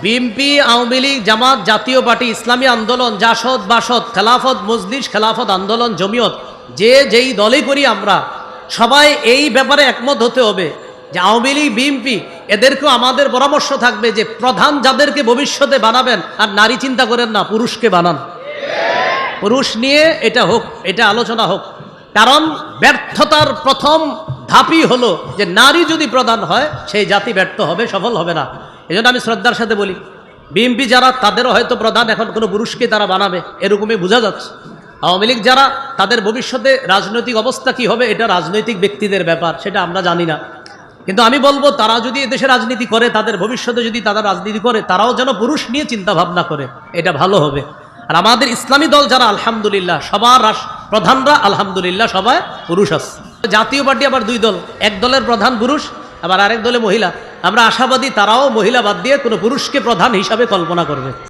BNP, Awami League, জামাত, জাতীয় party, ইসলামী আন্দোলন, জাসদ, বাসদ, খেলাফত মজলিস, খেলাফত আন্দোলন, জমিয়ত, যেই দলে করি আমরা সবাই এই ব্যাপারে একমত হতে হবে যে আওয়ামী লীগ, বিএনপি এদেরকেও আমাদের পরামর্শ থাকবে যে প্রধান যাদেরকে ভবিষ্যতে বানাবেন আর নারী চিন্তা করেন না, পুরুষকে বানান। পুরুষ নিয়ে এটা হোক, এটা আলোচনা হোক। কারণ ব্যর্থতার প্রথম ধাপই হলো যে নারী যদি প্রধান হয় সেই জাতি ব্যর্থ হবে, সফল হবে না। এই জন্য আমি শ্রদ্ধার সাথে বলি, বিএনপি যারা তাদেরও হয়তো প্রধান এখন কোনো পুরুষকে তারা বানাবে, এরকমই বোঝা যাচ্ছে। আওয়ামী লীগ যারা তাদের ভবিষ্যতে রাজনৈতিক অবস্থা কি হবে এটা রাজনৈতিক ব্যক্তিদের ব্যাপার, সেটা আমরা জানি না। কিন্তু আমি বলবো তারা যদি এদেশে রাজনীতি করে, তাদের ভবিষ্যতে যদি তারা রাজনীতি করে, তারাও যেন পুরুষ নিয়ে চিন্তা ভাবনা করে, এটা ভালো হবে। আর আমাদের ইসলামী দল যারা আলহামদুলিল্লাহ সবার প্রধানরা আলহামদুলিল্লাহ সবাই পুরুষ আছে। জাতীয় পার্টি আবার দুই দল, এক দলের প্রধান পুরুষ আবার আরেক দলে মহিলা। আমরা আশাবাদী তারাও মহিলা বাদ দিয়ে কোনো পুরুষকে প্রধান হিসাবে কল্পনা করবে।